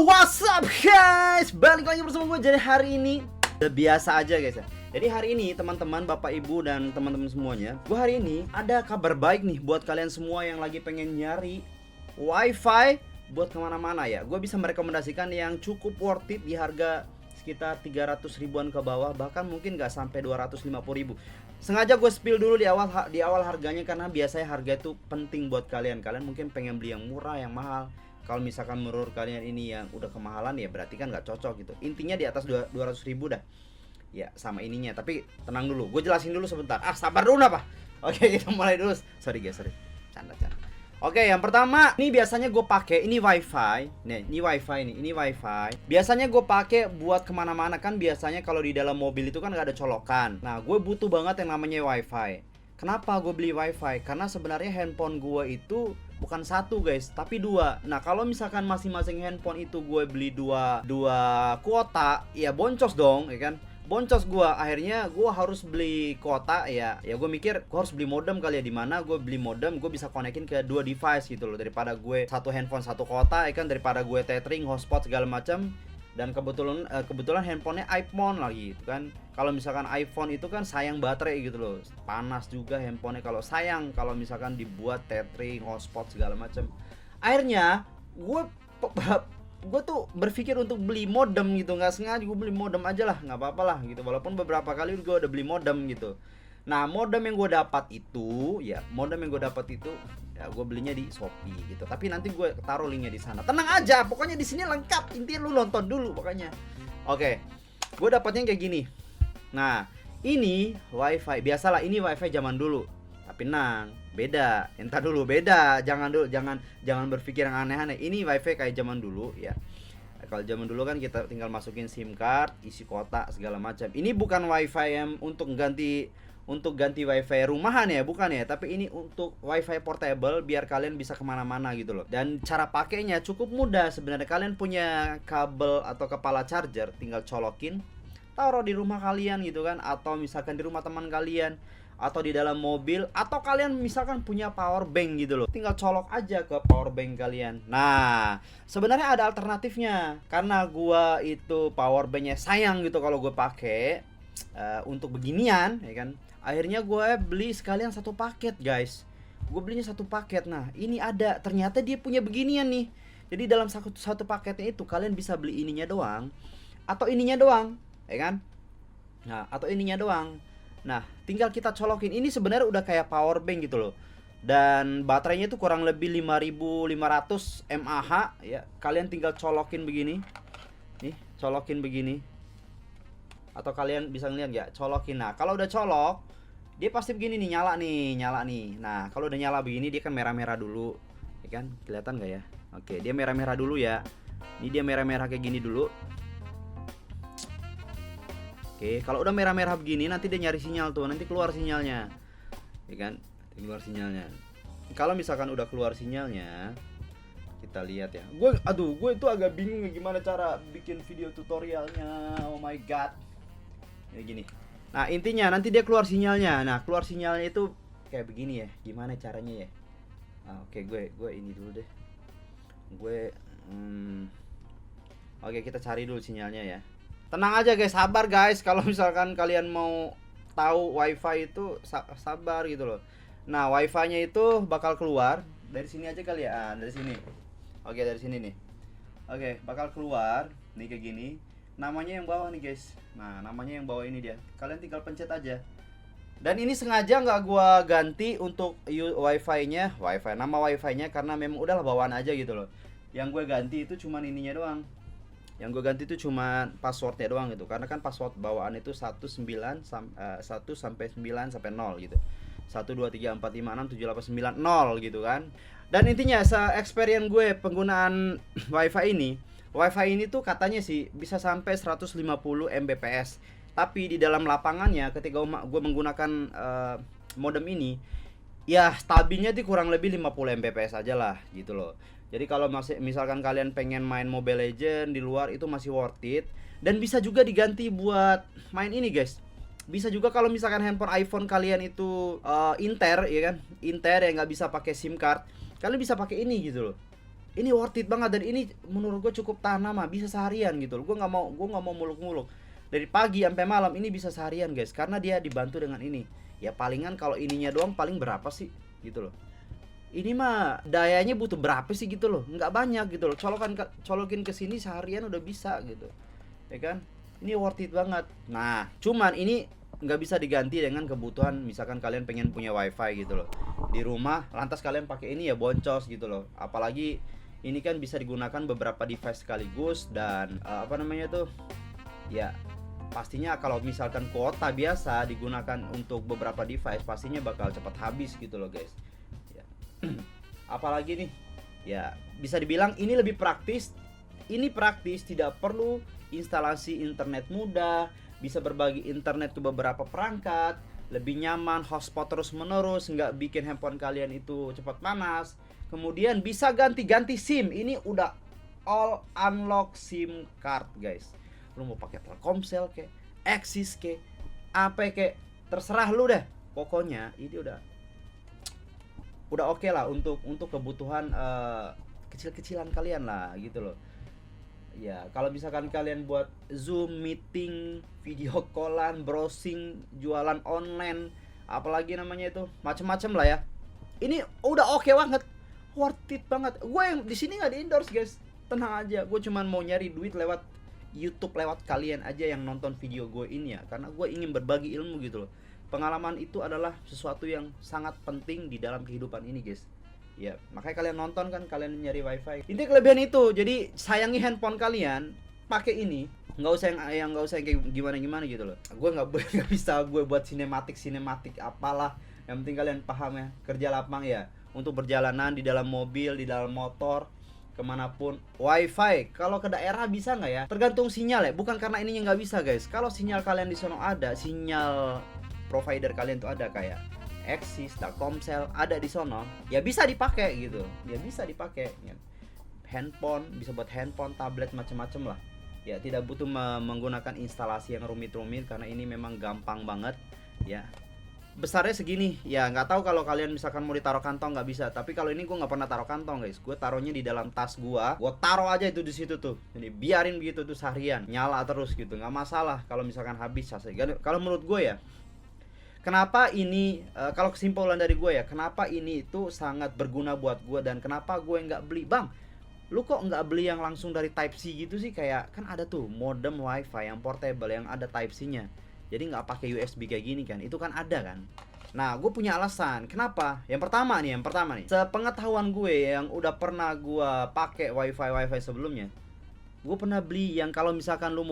Yo, what's up guys? Balik lagi bersama gue. Jadi hari ini udah biasa aja guys ya. Jadi hari ini teman-teman, bapak ibu dan teman-teman semuanya, gue hari ini ada kabar baik nih buat kalian semua yang lagi pengen nyari wifi buat kemana-mana ya. Gue bisa merekomendasikan yang cukup worth it di harga sekitar 300 ribuan ke bawah, bahkan mungkin gak sampai 250 ribu. Sengaja gue spill dulu di awal harganya karena biasanya harga itu penting buat kalian. Kalian mungkin pengen beli yang murah, yang mahal. Kalau misalkan menurut kalian ini yang udah kemahalan ya berarti kan nggak cocok gitu. Intinya di atas 200 ribu dah ya sama ininya. Tapi tenang dulu, gue jelasin dulu sebentar. Sabar dulu apa? Oke, kita mulai dulu. Sorry guys, sorry, canda. Oke, yang pertama ini biasanya gue pakai ini wifi. Nih, ini wifi. Biasanya gue pakai buat kemana-mana kan. Biasanya kalau di dalam mobil itu kan nggak ada colokan. Nah, gue butuh banget yang namanya wifi. Kenapa gue beli wifi? Karena sebenarnya handphone gue itu bukan satu guys, tapi dua. Nah, kalau misalkan masing-masing handphone itu gue beli dua kuota, ya boncos dong, ya kan? Boncos gue. Akhirnya gue harus beli kuota ya. Ya gue mikir gue harus beli modem kali ya. Dimana gue beli modem, gue bisa konekin ke dua device gitu loh. Daripada gue satu handphone satu kuota, ya kan? Daripada gue tethering, hotspot segala macam. Dan kebetulan handphonenya iPhone lagi gitu kan. Kalau misalkan iPhone itu kan sayang baterai gitu loh, panas juga handphonenya kalau sayang kalau misalkan dibuat tethering, hotspot segala macam. Akhirnya gue tuh berpikir untuk beli modem gitu, nggak sengaja gue beli modem aja lah, nggak apa-apa lah gitu. Walaupun beberapa kali gue udah beli modem gitu. Nah, modem yang gue dapat itu ya gue belinya di Shopee gitu. Tapi nanti gue taruh linknya di sana. Tenang aja, pokoknya di sini lengkap. Intinya lu nonton dulu pokoknya. Oke, gue dapatnya kayak gini. Nah, ini wifi biasalah, ini wifi zaman dulu. Tapi nang, beda. Entar dulu beda. Jangan berpikir yang aneh-aneh. Ini wifi kayak zaman dulu ya. Kalau zaman dulu kan kita tinggal masukin SIM card, isi kotak segala macam. Ini bukan wifi yang untuk ganti wifi rumahan ya, bukan ya, tapi ini untuk wifi portable biar kalian bisa kemana-mana gitu loh. Dan cara pakainya cukup mudah sebenarnya. Kalian punya kabel atau kepala charger, tinggal colokin, taruh di rumah kalian gitu kan, atau misalkan di rumah teman kalian, atau di dalam mobil, atau kalian misalkan punya power bank gitu loh, tinggal colok aja ke power bank kalian. Nah, sebenarnya ada alternatifnya, karena gua itu power banknya sayang gitu kalau gue pakai untuk beginian ya kan. Akhirnya gue beli sekalian satu paket guys. Gue belinya satu paket. Nah, ini ada, ternyata dia punya beginian nih. Jadi dalam satu paketnya itu kalian bisa beli ininya doang, atau ininya doang, ya kan? Nah, atau ininya doang. Nah, tinggal kita colokin. Ini sebenarnya udah kayak power bank gitu loh. Dan baterainya itu kurang lebih 5500 mAh ya. Kalian tinggal colokin begini. Nih, colokin begini. Atau kalian bisa ngeliat ya, colokin. Nah, kalau udah colok, dia pasti begini nih, nyala nih. Nah, kalau udah nyala begini dia kan merah-merah dulu. Ya kan? Kelihatan nggak ya? Oke, dia merah-merah dulu ya. Ini dia merah-merah kayak gini dulu. Oke, kalau udah merah-merah begini nanti dia nyari sinyal tuh, nanti keluar sinyalnya. Ya kan? Keluar sinyalnya. Kalau misalkan udah keluar sinyalnya, kita lihat ya. Gue itu agak bingung gimana cara bikin video tutorialnya. Oh my god. Ini gini. Nah, intinya nanti dia keluar sinyalnya. Nah, keluar sinyalnya itu kayak begini ya. Gimana caranya ya? Oke, gue ini dulu deh. Oke, kita cari dulu sinyalnya ya. Tenang aja guys, sabar guys. Kalau misalkan kalian mau tahu wifi itu sabar gitu loh. Nah, wifi-nya itu bakal keluar dari sini aja kali ya. Dari sini. Oke, dari sini nih. Oke, bakal keluar nih kayak gini. Namanya yang bawah nih guys. Nah, namanya yang bawah ini dia. Kalian tinggal pencet aja. Dan ini sengaja nggak gua ganti untuk wifi-nya, nama wifi-nya, karena memang udahlah bawaan aja gitu loh. Yang gue ganti itu cuman ininya doang. Yang gue ganti itu cuma passwordnya doang gitu. Karena kan password bawaan itu 1 sampai 9 sampai 0 gitu. 1 2 3 4 5 6 7 8 9 0 gitu kan. Dan intinya se-experience gue penggunaan wifi ini tuh katanya sih bisa sampai 150 Mbps. Tapi di dalam lapangannya ketika gue menggunakan modem ini, ya stabilnya tuh kurang lebih 50 Mbps aja lah gitu loh. Jadi kalau misalkan kalian pengen main Mobile Legends di luar itu masih worth it. Dan bisa juga diganti buat main ini guys. Bisa juga kalau misalkan handphone iPhone kalian itu Inter ya kan, Inter yang nggak bisa pakai SIM card, kalian bisa pakai ini gitu loh. Ini worth it banget, dan ini menurut gue cukup tahan lama, bisa seharian gitu loh. Gue nggak mau muluk-muluk. Dari pagi sampai malam ini bisa seharian guys, karena dia dibantu dengan ini. Ya palingan kalau ininya doang paling berapa sih gitu loh. Ini mah dayanya butuh berapa sih gitu loh, nggak banyak gitu loh. Colokin ke sini seharian udah bisa gitu, ya kan. Ini worth it banget. Nah cuman ini nggak bisa diganti dengan kebutuhan misalkan kalian pengen punya wifi gitu loh di rumah, lantas kalian pakai ini ya boncos gitu loh. Apalagi ini kan bisa digunakan beberapa device sekaligus, dan apa namanya tuh ya, pastinya kalau misalkan kuota biasa digunakan untuk beberapa device pastinya bakal cepat habis gitu loh guys ya. Apalagi nih ya, bisa dibilang ini lebih praktis. Ini praktis, tidak perlu instalasi internet mudah, bisa berbagi internet ke beberapa perangkat, lebih nyaman, hotspot terus menerus, nggak bikin handphone kalian itu cepat panas. Kemudian bisa ganti-ganti SIM. Ini udah all unlock SIM card guys. Lu mau pakai Telkomsel ke, Axis ke, apa ke, terserah lu deh. Pokoknya ini udah oke lah untuk kebutuhan kecil-kecilan kalian lah gitu loh. Ya, kalau misalkan kalian buat Zoom, meeting, video callan, browsing, jualan online, apalagi namanya itu, macem-macem lah ya. Ini udah oke banget, worth it banget. Gue yang di sini nggak di endorse guys, tenang aja. Gue cuman mau nyari duit lewat YouTube, lewat kalian aja yang nonton video gue ini ya, karena gue ingin berbagi ilmu gitu loh. Pengalaman itu adalah sesuatu yang sangat penting di dalam kehidupan ini guys. Ya, makanya kalian nonton kan, kalian nyari wifi. Ini kelebihan itu. Jadi sayangi handphone kalian, pakai ini. Nggak usah yang nggak usah yang kayak gimana gitu loh. Gue nggak bisa gue buat sinematik apalah. Yang penting kalian paham ya. Kerja lapang ya. Untuk perjalanan di dalam mobil, di dalam motor, kemanapun. Wifi, kalau ke daerah bisa nggak ya? Tergantung sinyal ya. Bukan karena ininya nggak bisa guys. Kalau sinyal kalian di sono ada, sinyal provider kalian tuh ada kayak Axis, Telkomsel ada di sono, ya bisa dipakai gitu, ya bisa dipakai ya. Handphone bisa buat handphone, tablet, macam-macam lah ya. Tidak butuh menggunakan instalasi yang rumit-rumit, karena ini memang gampang banget ya. Besarnya segini ya, nggak tahu kalau kalian misalkan mau ditaruh kantong nggak bisa, tapi kalau ini gue nggak pernah taruh kantong guys. Gue taruhnya di dalam tas gue taruh aja itu di situ tuh. Jadi biarin begitu tuh seharian nyala terus gitu, nggak masalah kalau misalkan habis cas. Kalau menurut gue ya, kenapa ini kalau kesimpulan dari gue ya, kenapa ini itu sangat berguna buat gue, dan kenapa gue nggak beli, bang lu kok nggak beli yang langsung dari Type C gitu sih? Kayak kan ada tuh modem wifi yang portable yang ada Type C nya, jadi nggak pakai USB kayak gini kan, itu kan ada kan. Nah gue punya alasan kenapa. Yang pertama nih, sepengetahuan gue yang udah pernah gue pakai wifi sebelumnya, gue pernah beli yang kalau misalkan lo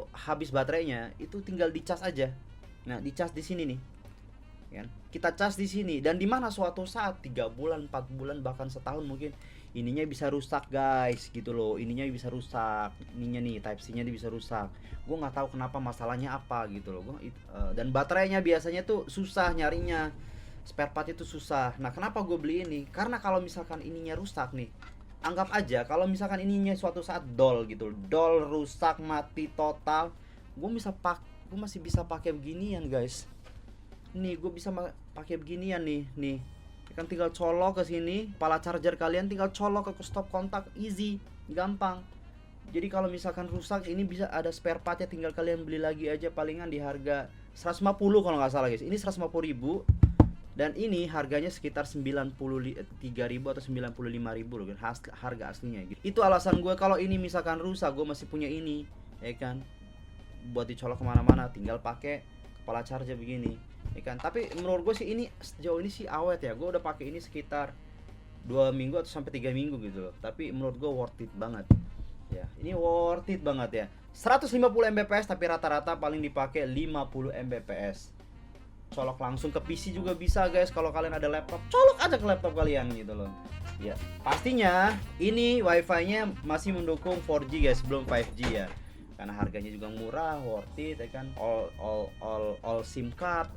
habis baterainya itu tinggal dicas aja. Nah, dicas di sini nih. Kan? Kita cas di sini, dan di mana suatu saat 3 bulan, 4 bulan, bahkan setahun mungkin ininya bisa rusak, guys, gitu loh. Ininya bisa rusak. Ininya nih Type C-nya bisa rusak. Gue nggak tahu kenapa, masalahnya apa gitu loh. Dan baterainya biasanya tuh susah nyarinya. Spare part itu susah. Nah, kenapa gue beli ini? Karena kalau misalkan ininya rusak nih, anggap aja kalau misalkan ininya suatu saat dol gitu. Dol, rusak, mati total, gue masih bisa pakai beginian guys. Nih gue bisa pakai beginian nih kan, tinggal colok ke sini, kepala charger kalian tinggal colok ke stop kontak, easy, gampang. Jadi kalau misalkan rusak ini bisa ada spare partnya, tinggal kalian beli lagi aja, palingan di harga 150 kalau nggak salah guys. Ini 150.000, dan ini harganya sekitar 93.000 atau 95.000 loh, harga aslinya gitu. Itu alasan gue kalau ini misalkan rusak, gue masih punya ini ya kan, buat dicolok kemana-mana, tinggal pakai kepala charger begini ya kan. Tapi menurut gue sih ini sejauh ini sih awet ya. Gue udah pakai ini sekitar 2 minggu atau sampai 3 minggu gitu loh. Tapi menurut gue worth it banget ya. Ini worth it banget ya. 150 Mbps tapi rata-rata paling dipakai 50 Mbps. Colok langsung ke PC juga bisa guys. Kalau kalian ada laptop, colok aja ke laptop kalian gitu loh ya. Pastinya ini wifi-nya masih mendukung 4G guys, belum 5G ya, karena harganya juga murah, worth it ya kan. All SIM card.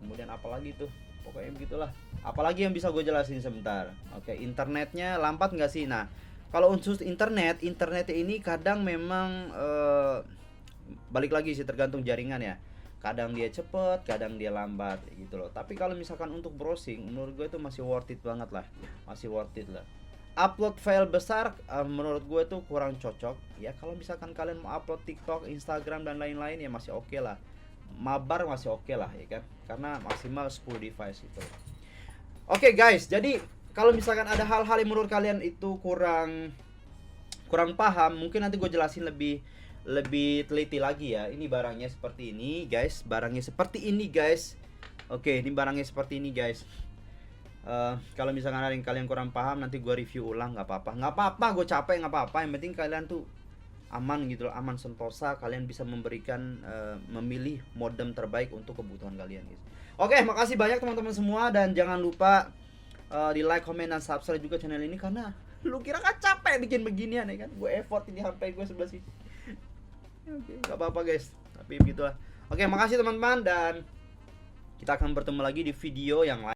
Kemudian apalagi tuh, pokoknya begitulah. Apalagi yang bisa gue jelasin sebentar. Oke, internetnya lambat nggak sih? Nah, kalau unsur internetnya ini kadang memang balik lagi sih, tergantung jaringan ya. Kadang dia cepet, kadang dia lambat gitu loh. Tapi kalau misalkan untuk browsing, menurut gue itu masih worth it banget lah. Masih worth it lah. upload file besar menurut gue tuh kurang cocok ya. Kalau misalkan kalian mau upload TikTok, Instagram dan lain-lain ya masih oke lah. Mabar masih oke lah ya kan, karena maksimal 10 device itu. Oke guys, jadi kalau misalkan ada hal-hal yang menurut kalian itu kurang paham, mungkin nanti gue jelasin lebih teliti lagi ya. Ini barangnya seperti ini guys, barangnya seperti ini guys. Oke, ini barangnya seperti ini guys. Kalau misalkan ada yang kalian kurang paham, nanti gue review ulang, nggak apa-apa, gue capek nggak apa-apa. Yang penting kalian tuh aman gitu loh, aman sentosa. Kalian bisa memberikan memilih modem terbaik untuk kebutuhan kalian guys. Oke, makasih banyak teman-teman semua, dan jangan lupa di like, comment, dan subscribe juga channel ini, karena lu kira kan capek bikin beginian ya kan? Gue effort ini HP gue sebelah sini. Oke, nggak apa-apa guys, tapi begitulah. Oke, makasih teman-teman, dan kita akan bertemu lagi di video yang lain.